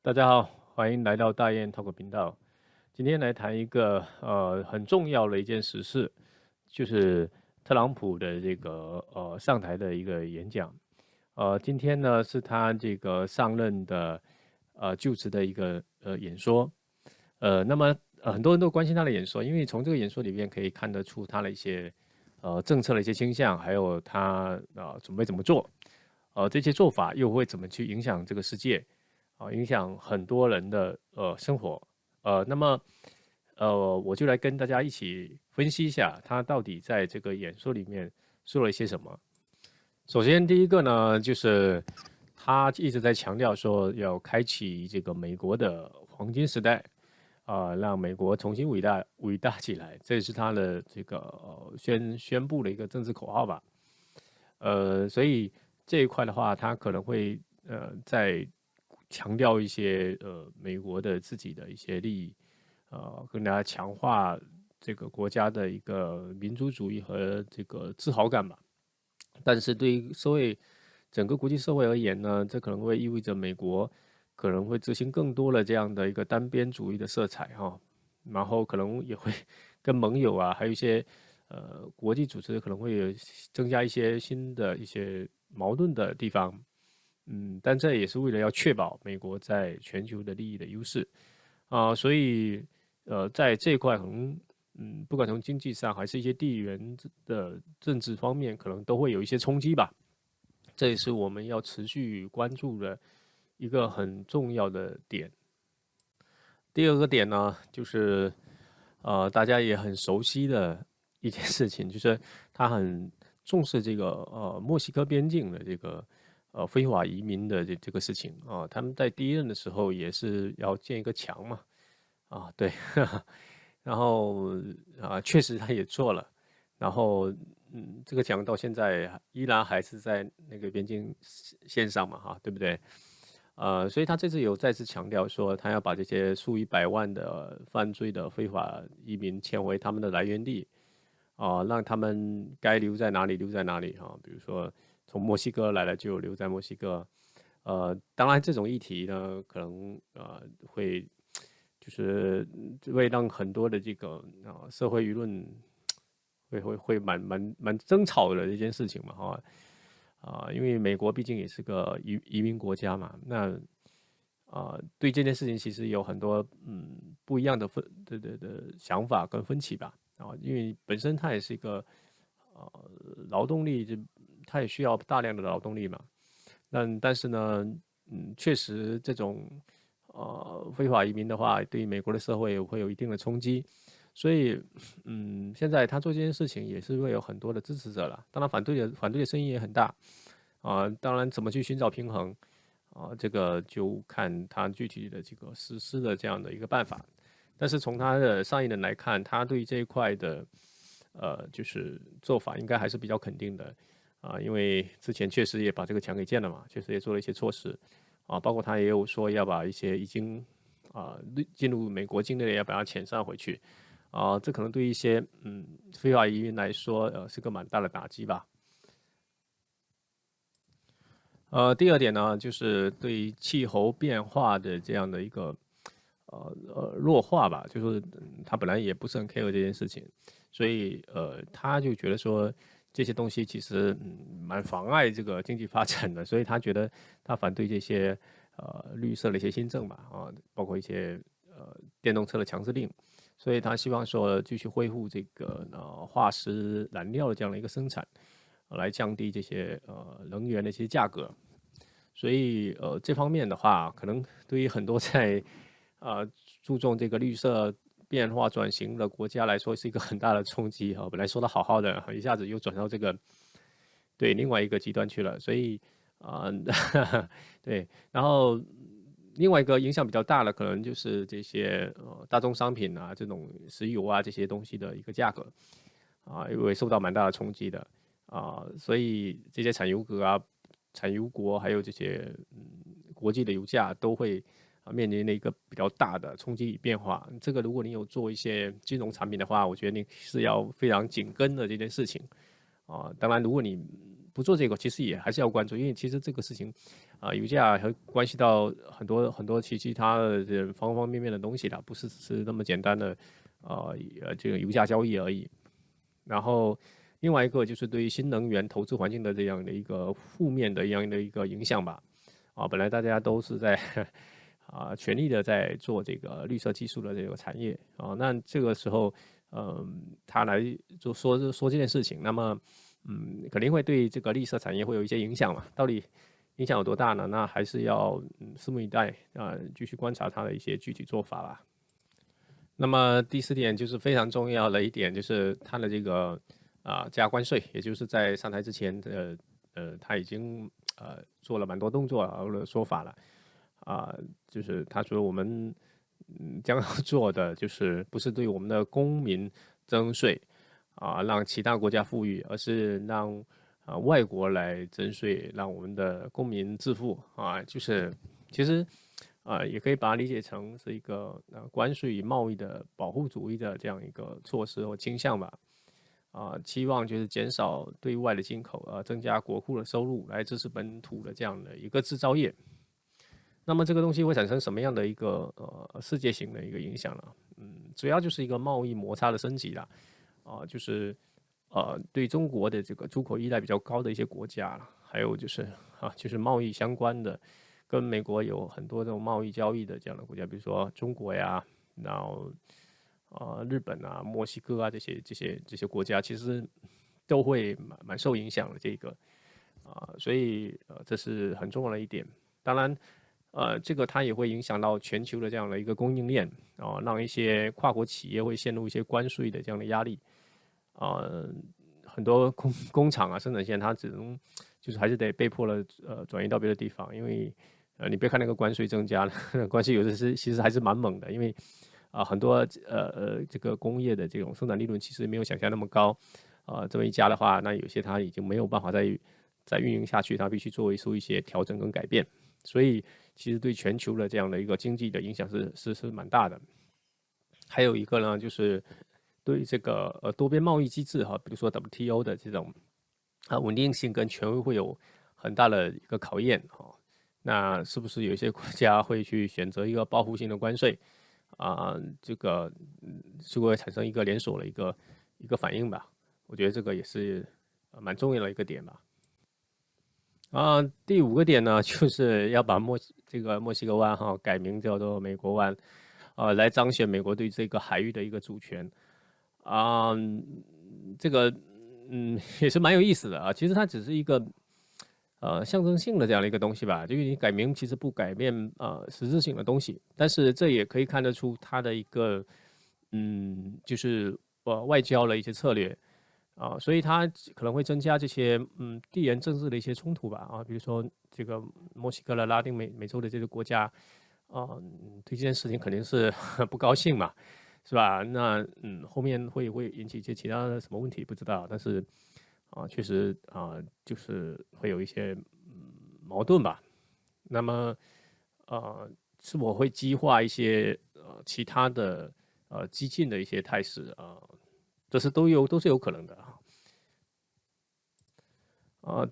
大家好，欢迎来到大雁 Talk 频道。今天来谈一个很重要的一件时事，就是特朗普的这个上台的一个演讲。今天呢是他这个上任的就职的一个演说。那么很多人都关心他的演说，因为从这个演说里面可以看得出他的一些政策的一些倾向，还有他准备怎么做。这些做法又会怎么去影响这个世界？影响很多人的生活。那么我就来跟大家一起分析一下，他到底在这个演说里面说了一些什么。首先，第一个呢，就是他一直在强调说要开启这个美国的黄金时代，让美国重新伟大起来，这也是他的这个宣布的一个政治口号吧。所以这一块的话，他可能会在强调一些美国的自己的一些利益，更加强化这个国家的一个民族主义和这个自豪感吧。但是对于整个国际社会而言呢，这可能会意味着美国可能会执行更多的这样的一个单边主义的色彩哈，然后可能也会跟盟友啊，还有一些国际组织可能会有增加一些新的一些矛盾的地方。但这也是为了要确保美国在全球的利益的优势所以在这一块可能不管从经济上还是一些地缘的政治方面，可能都会有一些冲击吧。这也是我们要持续关注的一个很重要的点。第二个点呢，就是大家也很熟悉的一件事情，就是他很重视这个墨西哥边境的这个非法移民的这个事情他们在第一任的时候也是要建一个墙嘛，对，然后确实他也做了，然后这个墙到现在依然还是在那个边境线上嘛，对不对？所以他这次有再次强调说，他要把这些数以百万的犯罪的非法移民迁回他们的来源地，让他们该留在哪里留在哪里比如说从墨西哥来了就留在墨西哥，当然这种议题呢，可能会就是会让很多的这个社会舆论会蛮争吵的一件事情嘛因为美国毕竟也是个移民国家嘛，那对这件事情其实有很多不一样的想法跟分歧吧因为本身它也是一个呃劳动力，它也需要大量的劳动力嘛，但是呢，确实这种非法移民的话，对于美国的社会会有一定的冲击，所以现在他做这件事情也是会有很多的支持者了，当然反对的声音也很大当然怎么去寻找平衡这个就看他具体的这个实施的这样的一个办法，但是从他的上一任来看，他对这一块的就是做法应该还是比较肯定的因为之前确实也把这个墙给建了嘛，确实也做了一些措施包括他也有说要把一些已经进入美国境内的要把它遣散回去这可能对一些非法移民来说是个蛮大的打击吧。第二点呢，就是对于气候变化的这样的一个弱化吧，就是他本来也不是很 care 这件事情，所以他就觉得说这些东西其实蛮妨碍这个经济发展的，所以他觉得他反对这些绿色的一些新政吧包括一些电动车的强制令，所以他希望说继续恢复这个化石燃料的这样的一个生产，来降低这些能源的一些价格。所以这方面的话，可能对于很多在注重这个绿色变化转型的国家来说，是一个很大的冲击本来说的好好的，一下子又转到这个对另外一个极端去了，所以对，然后另外一个影响比较大的，可能就是这些大宗商品这种石油这些东西的一个价格因为受到蛮大的冲击的所以这些产油国产油国还有这些国际的油价都会面临了一个比较大的冲击与变化。这个如果你有做一些金融产品的话，我觉得你是要非常紧跟的这件事情当然，如果你不做这个，其实也还是要关注，因为其实这个事情，油价还关系到很多其他的这方方面面的东西的，不是只是那么简单的这个油价交易而已。然后另外一个就是对于新能源投资环境的这样的一个负面的一个影响吧。本来大家都是在全力的在做这个绿色技术的这个产业那这个时候，他来说这件事情，那么肯定会对这个绿色产业会有一些影响嘛？到底影响有多大呢？那还是要拭目以待继续观察它的一些具体做法吧。那么第4点就是非常重要的一点，就是它的这个加关税，也就是在上台之前他已经做了蛮多动作或者说法了就是他说我们将要做的就是不是对我们的公民征税让其他国家富裕，而是让外国来征税，让我们的公民致富就是其实也可以把它理解成是一个关税与贸易的保护主义的这样一个措施或倾向吧。期望就是减少对外的进口，增加国库的收入，来支持本土的这样的一个制造业。那么这个东西会产生什么样的一个世界型的一个影响呢？主要就是一个贸易摩擦的升级啦，就是对中国的这个出口依赖比较高的一些国家了，还有就是贸易相关的，跟美国有很多这种贸易交易的这样的国家，比如说中国呀，然后日本啊、墨西哥啊这些国家，其实都会蛮受影响的这个所以这是很重要的一点。当然，这个它也会影响到全球的这样的一个供应链让一些跨国企业会陷入一些关税的这样的压力很多工厂生产线它只能就是还是得被迫了转移到别的地方，因为你别看那个关税增加了，关税有的其实还是蛮猛的，因为很多这个工业的这种生产利润其实没有想象那么高这么一加的话，那有些它已经没有办法再运营下去，它必须做出一些调整跟改变，所以其实对全球的这样的一个经济的影响是蛮大的。还有一个呢，就是对这个多边贸易机制比如说 WTO 的这种稳定性跟权威会有很大的一个考验那是不是有一些国家会去选择一个报复性的关税这个就会产生一个连锁的一个反应吧？我觉得这个也是蛮重要的一个点吧。第5个点呢，就是要把这个墨西哥湾改名叫做美国湾，来彰显美国对这个海域的一个主权。这个也是蛮有意思的其实它只是一个象征性的这样的一个东西吧，就是你改名其实不改变实质性的东西，但是这也可以看得出它的一个就是外交的一些策略所以它可能会增加这些地缘政治的一些冲突吧比如说这个墨西哥的拉丁美洲的这个国家对这件事情肯定是不高兴嘛，是吧？那后面会引起一些其他的什么问题不知道，但是确实就是会有一些矛盾吧。那么是否会激化一些其他的激进的一些态势这是都是有可能的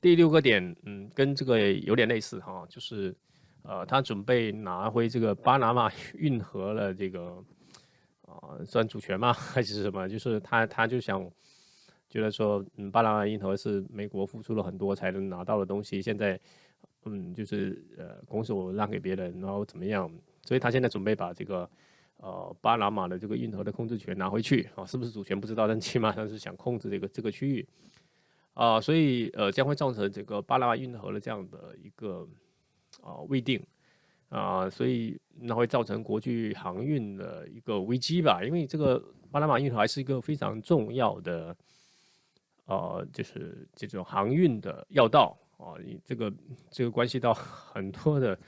第6个点跟这个有点类似就是他准备拿回这个巴拿马运河的这个算主权吗？还是什么？就是他就想觉得说，巴拿马运河是美国付出了很多才能拿到的东西，现在就是拱手让给别人，然后怎么样？所以他现在准备把这个巴拿马的这个运河的控制权拿回去是不是主权不知道，但起码他是想控制这个区域所以将会造成这个巴拿马运河的这样的一个未定所以那会造成国际航运的一个危机吧，因为这个巴拿马运河还是一个非常重要的就是这种航运的要道这个关系到很多的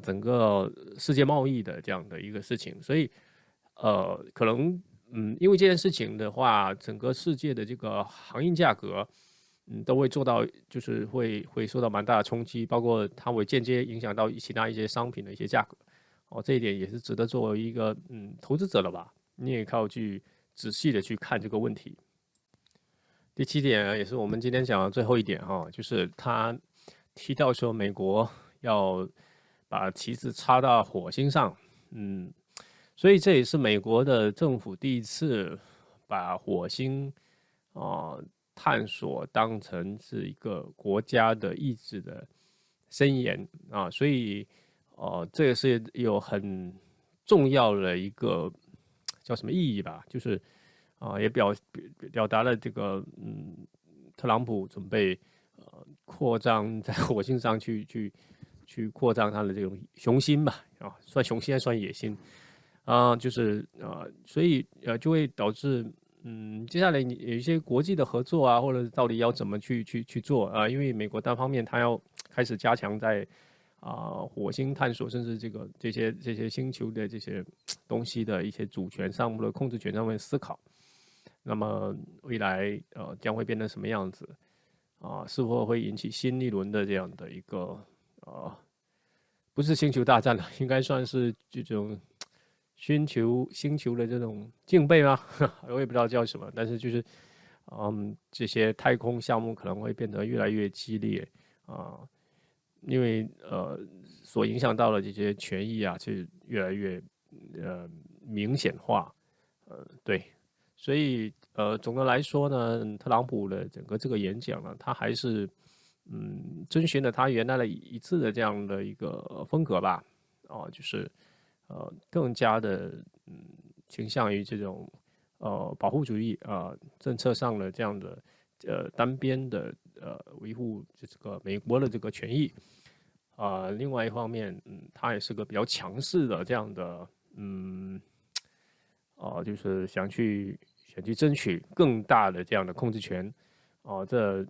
整个世界贸易的这样的一个事情，所以可能因为这件事情的话，整个世界的这个航运价格都会做到，就是会受到蛮大的冲击，包括它会间接影响到其他一些商品的一些价格这一点也是值得作为一个投资者了吧，你也靠去仔细的去看这个问题。第七点也是我们今天讲的最后一点哈，就是他提到说美国要把旗子插到火星上，嗯，所以这也是美国的政府第一次把火星探索当成是一个国家的意志的伸延啊，所以这个是有很重要的一个叫什么意义吧，就是也表达了这个特朗普准备扩张在火星上去扩张他的这种雄心吧，算雄心还算野心就是所以就会导致接下来你有一些国际的合作啊，或者到底要怎么去做啊？因为美国单方面它要开始加强在火星探索，甚至这些星球的这些东西的一些主权上面的控制权上面思考。那么未来将会变成什么样子是否会引起新一轮的这样的一个不是星球大战了，应该算是这种星球的这种竞备吗？我也不知道叫什么，但是就是这些太空项目可能会变得越来越激烈因为所影响到的这些权益是越来越明显化，对，所以总的来说呢，特朗普的整个这个演讲呢，他还是遵循了他原来的一次的这样的一个风格吧，就是更加的倾向于这种保护主义政策上的这样的单边的维护这个美国的这个权益另外一方面他也是个比较强势的这样的就是想去争取更大的这样的控制权这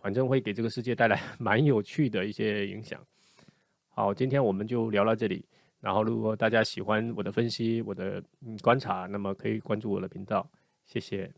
反正会给这个世界带来蛮有趣的一些影响。好，今天我们就聊到这里。然后，如果大家喜欢我的分析、我的观察，那么可以关注我的频道，谢谢。